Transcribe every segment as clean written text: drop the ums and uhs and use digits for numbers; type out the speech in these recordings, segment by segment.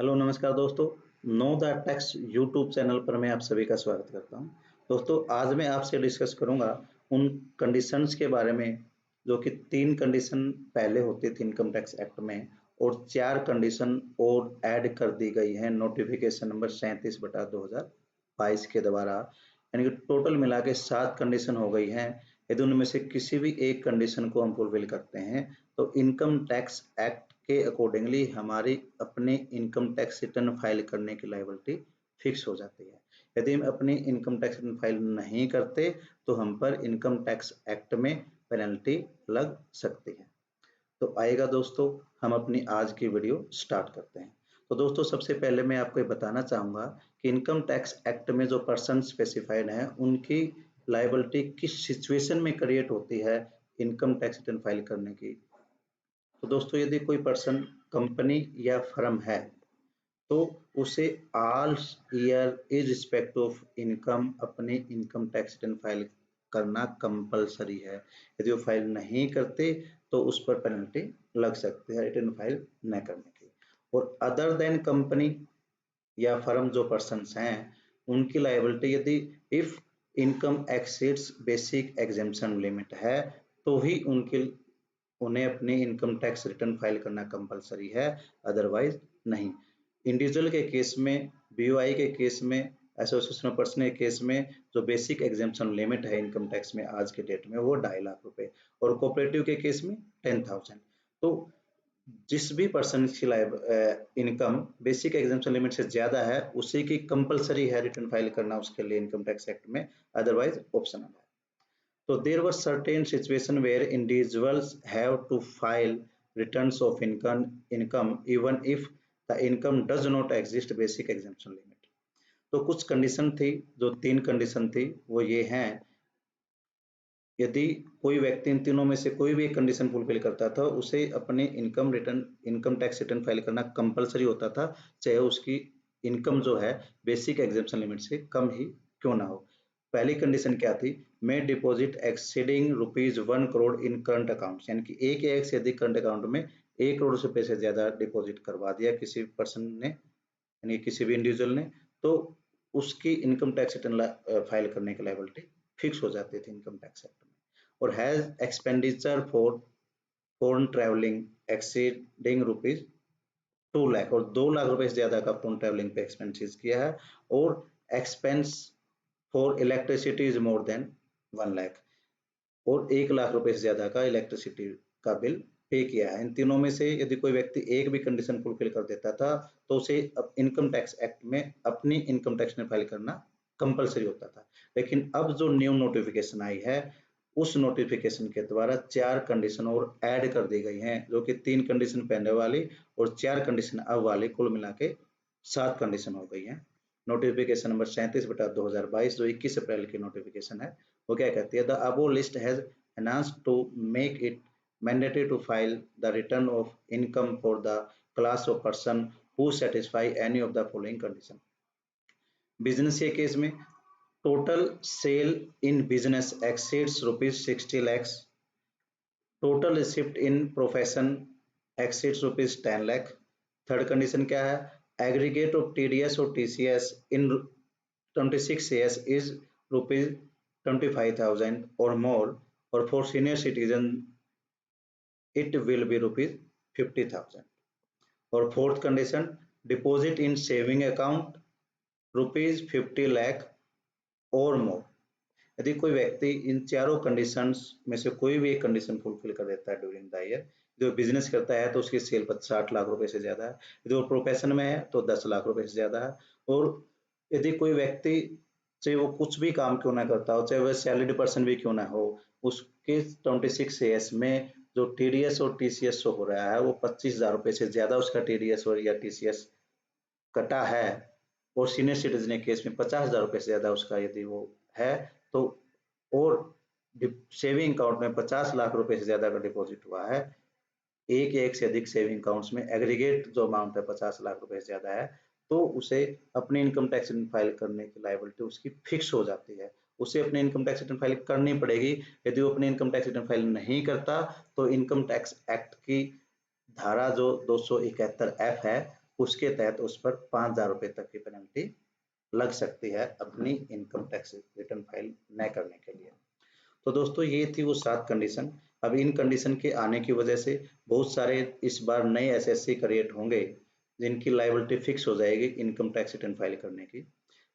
Hello नमस्कार दोस्तों। Know the tax YouTube channel पर मैं आप सभी का स्वागत करता हूं। दोस्तों आज मैं आपसे डिस्कस करूंगा उन कंडीशंस के बारे में जो कि 3 कंडीशन पहले होती थी इनकम टैक्स एक्ट में और 4 कंडीशन और ऐड कर दी गई हैं नोटिफिकेशन नंबर 37/2022 के द्वारा, यानी कि टोटल मिला के 7 कंडीशन हो गई हैं। यदि उनमें से किसी भी एक कंडीशन को हम फुलफिल करते हैं तो इनकम टैक्स एक्ट के अकॉर्डिंगली हमारी अपने इनकम टैक्स रिटर्न फाइल करने की लायबिलिटी फिक्स हो जाती है। यदि हम अपनी इनकम टैक्स रिटर्न फाइल नहीं करते तो हम पर इनकम टैक्स एक्ट में पेनल्टी लग सकती है। तो आएगा दोस्तों, हम अपनी आज की वीडियो स्टार्ट करते हैं। तो दोस्तों सबसे पहले मैं आपको ये बताना चाहूँगा कि इनकम टैक्स एक्ट में जो पर्सन स्पेसिफाइड हैं उनकी लायबिलिटी किस सिचुएशन में क्रिएट होती है इनकम टैक्स रिटर्न फाइल करने की। तो दोस्तों यदि कोई पर्सन कंपनी या फर्म है तो उसे all year is respect of income अपने इनकम टैक्स रिटर्न फाइल करना कंपलसरी है। यदि वो फाइल नहीं करते तो उस पर पेनल्टी लग सकती है रिटर्न फाइल न करने की। और अदर देन कंपनी या फर्म जो पर्सन्स हैं उनकी लायबिलिटी यदि if income exceeds basic exemption limit है तो ही उन्हें अपनी इनकम टैक्स रिटर्न फाइल करना कंपलसरी है, अदरवाइज नहीं। इंडिविजुअल के केस में, बीओआई के केस में, एसोसिएशन ऑफ पर्सन के केस में जो बेसिक एग्जेम्पशन लिमिट है इनकम टैक्स में आज के डेट में वो 2.5 लाख रुपए और कोऑपरेटिव के केस में 10,000। तो जिस भी पर्सन की इनकम बेसिक एग्जेम्पशन लिमिट से ज्यादा है उसी की कंपलसरी है रिटर्न फाइल करना उसके लिए इनकम टैक्स एक्ट में, अदरवाइज ऑप्शनल है। So there were certain situations where individuals have to file returns of income even if the income does not exist basic exemption limit। तो कुछ condition थी, जो 3 condition थी वो ये हैं। यदि कोई व्यक्ति इन तीनों में से कोई भी एक कंडीशन फुलफिल करता था उसे अपने इनकम टैक्स रिटर्न फाइल करना कंपलसरी होता था, चाहे उसकी इनकम जो है बेसिक एग्जेम्पशन लिमिट से कम ही क्यों ना हो। पहली कंडीशन क्या थी? मे डिपॉजिट एक्सीडिंग ₹1 करोड़ इन करंट अकाउंट, यानी कि एक या एक से अधिक करंट अकाउंट में 1 करोड़ रुपए से ज्यादा डिपॉजिट करवा दिया किसी पर्सन ने, यानी किसी भी इंडिविजुअल ने, तो उसकी इनकम टैक्स रिटर्न फाइल करने की लायबिलिटी फिक्स हो जाती थी इनकम टैक्स एक्ट में। और has expenditure for foreign travelling exceeding ₹2 lakh और 2 लाख रुपए से ज्यादा का फॉरेन ट्रैवलिंग पे एक्सपेंसेस किया है, और expense for electricity is more than 1 lakh और 1 लाख रुपए से ज्यादा का इलेक्ट्रिसिटी का बिल पे किया है। इन तीनों में से यदि कोई व्यक्ति एक भी कंडीशन फुलफिल कर देता था तो उसे इनकम टैक्स एक्ट में अपनी इनकम टैक्स में फाइल करना कंपलसरी होता था। लेकिन अब जो न्यू नोटिफिकेशन आई है उस नोटिफिकेशन के द्वारा 4 कंडीशन और ऐड कर दी गई हैं, जो कि 3 कंडीशन पहले वाली और 4 कंडीशन अब वाली, कुल मिला के 7 कंडीशन हो गई हैं। नोटिफिकेशन नंबर 37/2022 जो 21 अप्रैल की नोटिफिकेशन है वो क्या कहती है? The above list has enhanced to make it mandatory to file the return of income for the class of person who satisfy any of the following condition. Business के case में total sale in business exceeds ₹60 lakhs, total receipt in profession exceeds ₹10 lakh। Third condition क्या है? Aggregate of TDS और TCS in 26 years is ₹25,000 or more, or for senior citizen it will be ₹50,000। और fourth condition, deposit in saving account ₹50 lakh और मोर। यदि कोई व्यक्ति इन चारों conditions में से कोई भी एक कंडीशन फुलफिल कर देता है ड्यूरिंग द ईयर, जो बिजनेस करता है तो उसकी सेल 60 लाख रुपए से ज्यादा है, यदि वो प्रोफेशन में है तो 10 लाख रुपए से ज्यादा है, और यदि कोई व्यक्ति चाहे वो कुछ भी काम क्यों ना करता हो, चाहे वह सैलरीड पर्सन भी क्यों ना हो, उसके 26 ईयर्स में जो टीडीएस और टीसीएस हो रहा है वो 25,000 रुपए से ज्यादा उसका टीडीएस और या टीसीएस कटा है, और सीनियर सिटीजन केस में 50,000 रुपए से ज्यादा उसका यदि वो है तो, और सेविंग अकाउंट में 50 लाख रुपए से ज्यादा का डिपॉजिट हुआ है, एक या एक से अधिक सेविंग अकाउंट्स में एग्रीगेट जो अमाउंट है 50 लाख रुपए से ज्यादा है, तो उसे अपनी इनकम टैक्स रिटर्न फाइल करने की लायबिलिटी उसकी फिक्स हो जाती है। उसे अपनी इनकम टैक्स रिटर्न फाइल करनी पड़ेगी। यदि वो अपनी इनकम टैक्स रिटर्न फाइल नहीं करता तो इनकम टैक्स एक्ट की धारा जो 271F है उसके तहत उस पर 5,000 रुपये तक की पेनल्टी लग सकती है अपनी इनकम टैक्स रिटर्न फाइल न करने के लिए। तो दोस्तों ये थी वो 7 कंडीशन। अब इन कंडीशन के आने की वजह से बहुत सारे इस बार नए एसएससी क्रिएट होंगे जिनकी लायबिलिटी फिक्स हो जाएगी इनकम टैक्स रिटर्न फाइल करने की।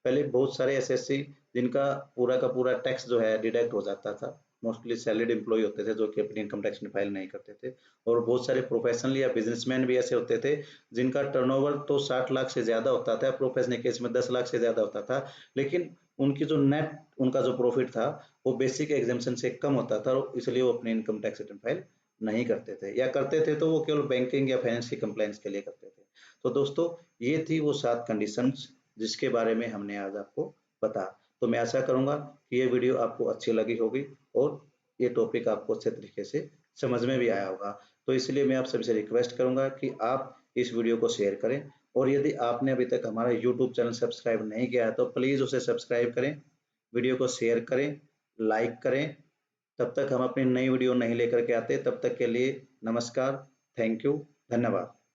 पहले बहुत सारे एसएससी जिनका पूरा का पूरा टैक्स जो है डिडक्ट हो जाता था, मोस्टली सैलरीड एम्प्लॉय होते थे जो कि अपनी इनकम टैक्स फाइल नहीं करते थे, और बहुत सारे प्रोफेशनल या बिजनेसमैन भी ऐसे होते थे जिनका टर्नओवर तो 60 लाख से ज्यादा होता था, प्रोफेशनल केस में 10 लाख से ज्यादा होता था, लेकिन उनकी जो नेट उनका जो प्रॉफिट था वो बेसिक एग्जाम्पशन से कम होता था, और इसलिए वो अपनी इनकम टैक्स रिटर्न फाइल नहीं करते थे, या करते थे तो वो केवल बैंकिंग या फाइनेंस की कंप्लायंस के लिए करते थे। तो दोस्तों ये थी वो 7 कंडीशंस जिसके बारे में हमने आज आपको बताया। तो मैं आशा करूंगा कि ये वीडियो आपको अच्छी लगी होगी और ये टॉपिक आपको अच्छे तरीके से समझ में भी आया होगा। तो इसलिए मैं आप सभी से रिक्वेस्ट करूंगा कि आप इस वीडियो को शेयर करें, और यदि आपने अभी तक हमारा यूट्यूब चैनल सब्सक्राइब नहीं किया है तो प्लीज़ उसे सब्सक्राइब करें, वीडियो को शेयर करें, लाइक करें। तब तक हम अपनी नई वीडियो नहीं लेकर के आते, तब तक के लिए नमस्कार, थैंक यू, धन्यवाद।